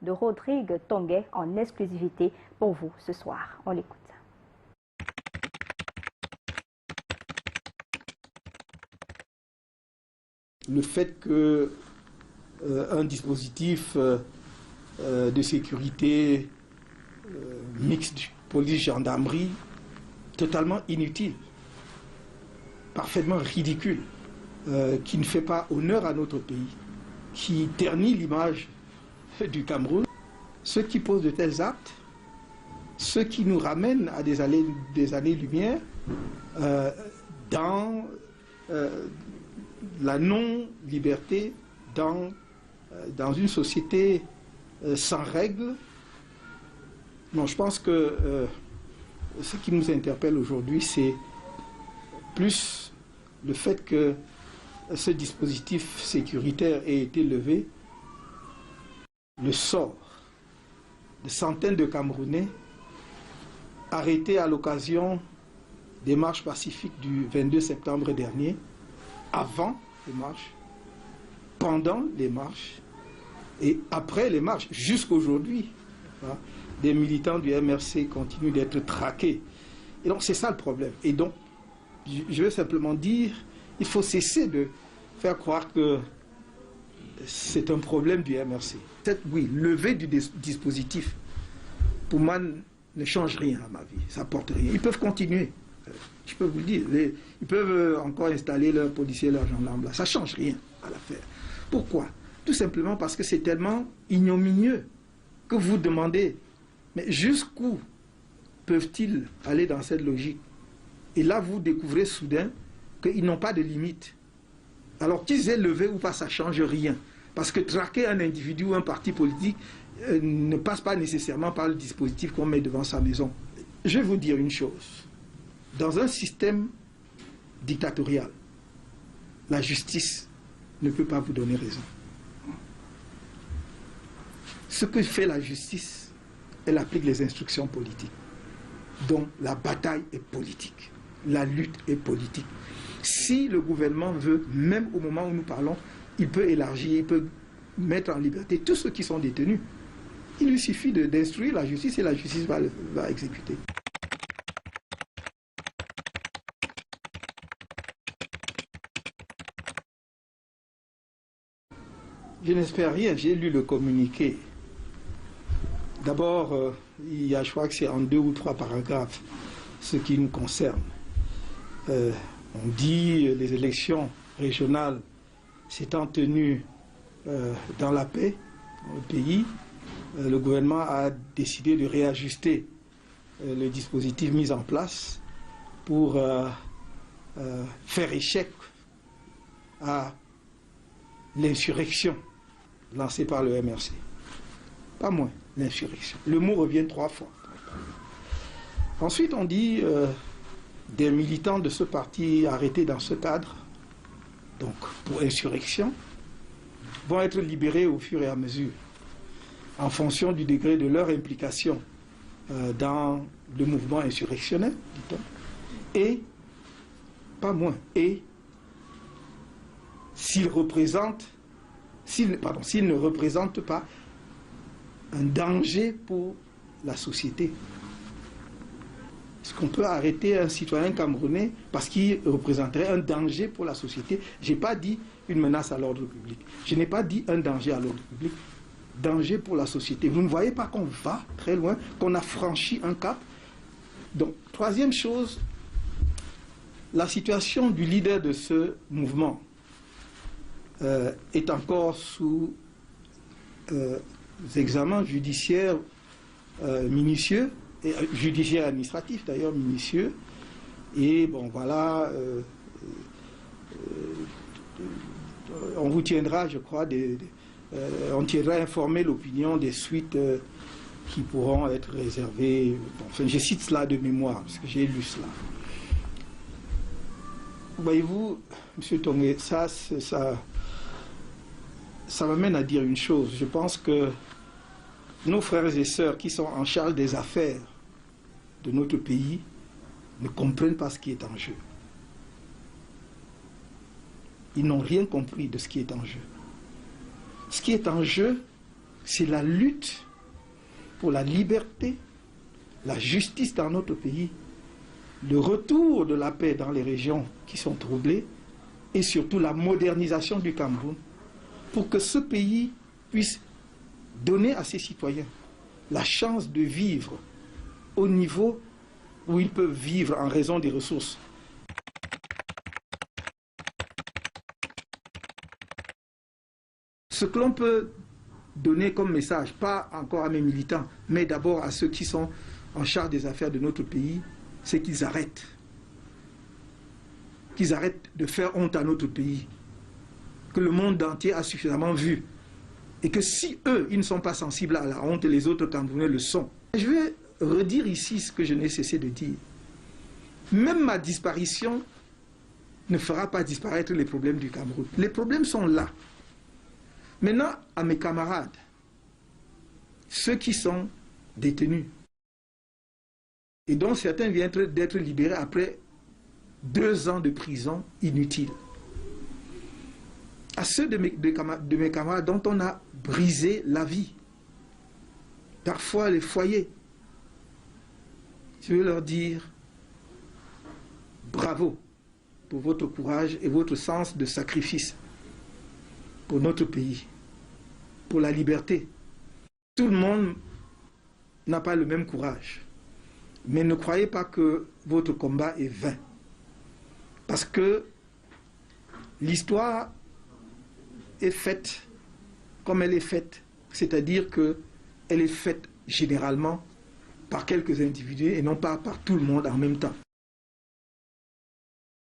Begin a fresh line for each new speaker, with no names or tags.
de Rodrigue Tonguet en exclusivité pour vous ce soir. On l'écoute.
Le fait que un dispositif de sécurité mixte police-gendarmerie totalement inutile, parfaitement ridicule, qui ne fait pas honneur à notre pays, qui ternit l'image du Cameroun, ceux qui posent de tels actes, ceux qui nous ramènent à des années-lumière dans la non-liberté, dans une société sans règles. Non, je pense que ce qui nous interpelle aujourd'hui, c'est plus le fait que ce dispositif sécuritaire ait été levé, le sort de centaines de Camerounais arrêtés à l'occasion des marches pacifiques du 22 septembre dernier, avant les marches, pendant les marches et après les marches, jusqu'aujourd'hui. Des militants du MRC continuent d'être traqués. Et donc c'est ça le problème. Et donc, je veux simplement dire, il faut cesser de faire croire que c'est un problème du MRC. Oui, lever du dispositif, pour moi, ne change rien à ma vie. Ça n'apporte rien. Ils peuvent continuer. Je peux vous le dire. Ils peuvent encore installer leurs policiers, leurs gendarmes là. Ça ne change rien à l'affaire. Pourquoi? Tout simplement parce que c'est tellement ignominieux que vous demandez, mais jusqu'où peuvent-ils aller dans cette logique? Et là, vous découvrez soudain qu'ils n'ont pas de limite. Alors qu'ils aient levé ou pas, ça ne change rien. Parce que traquer un individu ou un parti politique ne passe pas nécessairement par le dispositif qu'on met devant sa maison. Je vais vous dire une chose. Dans un système dictatorial, la justice ne peut pas vous donner raison. Ce que fait la justice, elle applique les instructions politiques. Donc la bataille est politique, la lutte est politique. Si le gouvernement veut, même au moment où nous parlons, il peut élargir, il peut mettre en liberté tous ceux qui sont détenus. Il lui suffit d'instruire la justice et la justice va exécuter. Je n'espère rien, j'ai lu le communiqué. D'abord, il y a, je crois que c'est en 2 ou 3 paragraphes, ce qui nous concerne. On dit les élections régionales s'étant tenues dans la paix dans le pays, le gouvernement a décidé de réajuster le dispositif mis en place pour faire échec à l'insurrection lancée par le MRC. Pas moins, l'insurrection. Le mot revient 3 fois. Ensuite, on dit des militants de ce parti arrêtés dans ce cadre, donc pour insurrection, vont être libérés au fur et à mesure, en fonction du degré de leur implication dans le mouvement insurrectionnel, dit-on, et, pas moins, et s'ils ne représentent pas un danger pour la société. Est-ce qu'on peut arrêter un citoyen camerounais parce qu'il représenterait un danger pour la société? Je n'ai pas dit une menace à l'ordre public. Je n'ai pas dit un danger à l'ordre public. Danger pour la société. Vous ne voyez pas qu'on va très loin, qu'on a franchi un cap? Donc, troisième chose, la situation du leader de ce mouvement est encore sous examen judiciaire minutieux, et judiciaire administratif d'ailleurs minutieux, et bon voilà, on vous tiendra, je crois, on tiendra informer l'opinion des suites qui pourront être réservées. Bon, enfin, je cite cela de mémoire, parce que j'ai lu cela. Voyez-vous, M. Tonguet, ça m'amène à dire une chose. Je pense que nos frères et sœurs qui sont en charge des affaires de notre pays ne comprennent pas ce qui est en jeu. Ils n'ont rien compris de ce qui est en jeu. Ce qui est en jeu, c'est la lutte pour la liberté, la justice dans notre pays, le retour de la paix dans les régions qui sont troublées et surtout la modernisation du Cameroun pour que ce pays puisse donner à ses citoyens la chance de vivre au niveau où ils peuvent vivre en raison des ressources. Ce que l'on peut donner comme message, pas encore à mes militants, mais d'abord à ceux qui sont en charge des affaires de notre pays, c'est qu'ils arrêtent. Qu'ils arrêtent de faire honte à notre pays, que le monde entier a suffisamment vu. Et que si eux, ils ne sont pas sensibles à la honte, les autres Camerounais le sont. Je vais redire ici ce que je n'ai cessé de dire. Même ma disparition ne fera pas disparaître les problèmes du Cameroun. Les problèmes sont là. Maintenant, à mes camarades, ceux qui sont détenus, et dont certains viennent d'être libérés après 2 ans de prison inutile. À ceux de mes camarades dont on a brisé la vie, parfois les foyers, je veux leur dire bravo pour votre courage et votre sens de sacrifice pour notre pays, pour la liberté. Tout le monde n'a pas le même courage. Mais ne croyez pas que votre combat est vain. Parce que l'histoire est faite comme elle est faite. C'est-à-dire qu'elle est faite généralement par quelques individus et non pas par tout le monde en même temps.